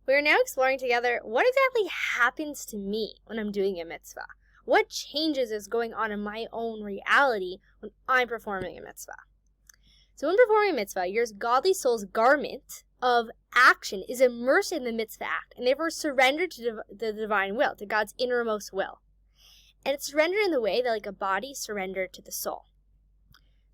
We are now exploring together what exactly happens to me when I'm doing a mitzvah. What changes is going on in my own reality when I'm performing a mitzvah. So when performing a mitzvah, your godly soul's garment of action is immersed in the mitzvah act and therefore surrendered to the divine will, to God's innermost will. And it's surrendered in the way that like a body surrendered to the soul.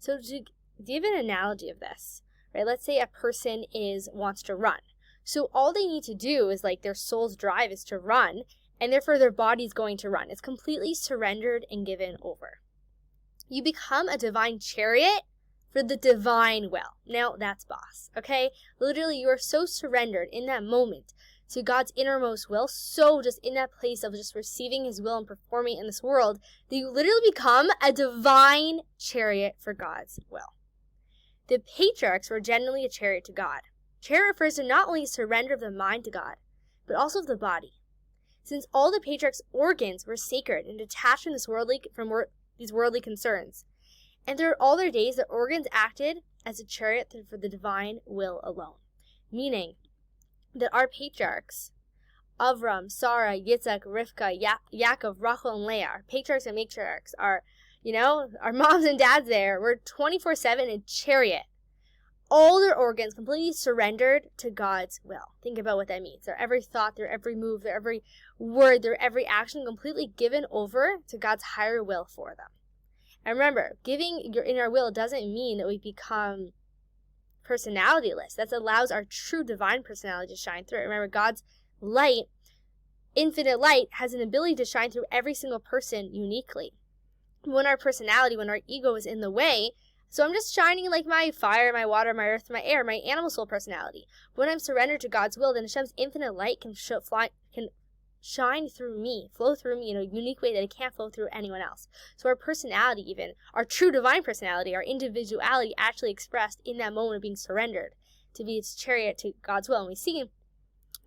So to give an analogy of this, right? Let's say a person wants to run. So all they need to do is like their soul's drive is to run, and therefore their body's going to run. It's completely surrendered and given over. You become a divine chariot for the divine will. Now that's boss, okay? Literally, you are so surrendered in that moment to God's innermost will, so just in that place of just receiving his will and performing in this world, that you literally become a divine chariot for God's will. The patriarchs were generally a chariot to God. Chariot refers to not only surrender of the mind to God, but also of the body. Since all the patriarchs' organs were sacred and detached from these worldly concerns, and throughout all their days, the organs acted as a chariot for the divine will alone. Meaning that our patriarchs, Avram, Sarah, Yitzhak, Rivka, Yaakov, Rachel, and Leah, our patriarchs and matriarchs, our moms and dads there, were 24/7 in chariot. All their organs completely surrendered to God's will. Think about what that means. Their every thought, their every move, their every word, their every action completely given over to God's higher will for them. And remember, giving your inner will doesn't mean that we become personalityless. That allows our true divine personality to shine through. Remember, God's light, infinite light, has an ability to shine through every single person uniquely. When our personality, when our ego is in the way, so I'm just shining like my fire, my water, my earth, my air, my animal soul personality. When I'm surrendered to God's will, then Hashem's infinite light can shine through me, flow through me in a unique way that it can't flow through anyone else. So our personality, even our true divine personality, our individuality, actually expressed in that moment of being surrendered to be its chariot to God's will. And we see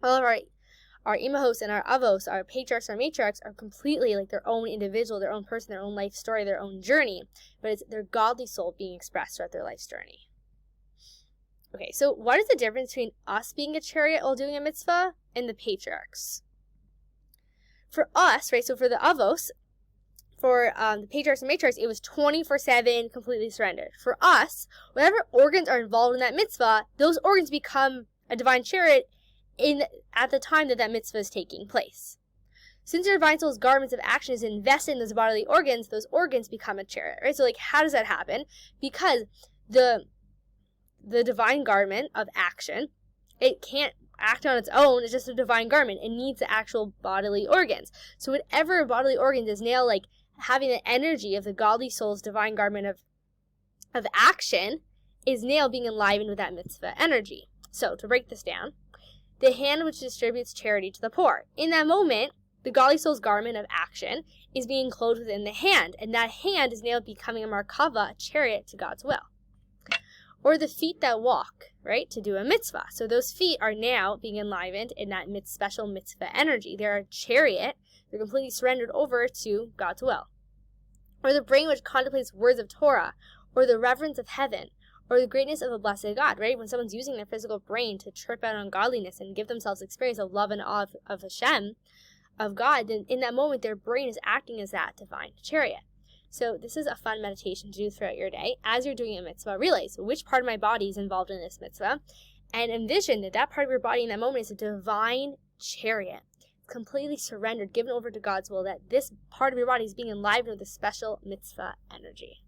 all of our imahos and our avos, our patriarchs, our matriarchs, are completely like their own individual, their own person, their own life story, their own journey. But it's their godly soul being expressed throughout their life's journey. Okay, so what is the difference between us being a chariot while doing a mitzvah and the patriarchs? For us, right, so for the avos, for the patriarchs and matriarchs, it was 24/7, completely surrendered. For us, whatever organs are involved in that mitzvah, those organs become a divine chariot at the time that mitzvah is taking place. Since your divine soul's garments of action is invested in those bodily organs, those organs become a chariot, right? So like, how does that happen? Because the divine garment of action, it can't act on its own. It's just a divine garment. It needs the actual bodily organs. So whatever bodily organs is now like having the energy of the godly soul's divine garment of action is now being enlivened with that mitzvah energy. So to break this down, the hand which distributes charity to the poor. In that moment, the godly soul's garment of action is being clothed within the hand, and that hand is now becoming a markava, a chariot to God's will. Or the feet that walk, right, to do a mitzvah. So those feet are now being enlivened in that special mitzvah energy. They're a chariot. They're completely surrendered over to God's will. Or the brain which contemplates words of Torah, or the reverence of heaven, or the greatness of a blessed God, right? When someone's using their physical brain to trip out on godliness and give themselves experience of love and awe of Hashem, of God, then in that moment their brain is acting as that divine chariot. So this is a fun meditation to do throughout your day. As you're doing a mitzvah, realize which part of my body is involved in this mitzvah, and envision that part of your body in that moment is a divine chariot. It's completely surrendered, given over to God's will, that this part of your body is being enlivened with a special mitzvah energy.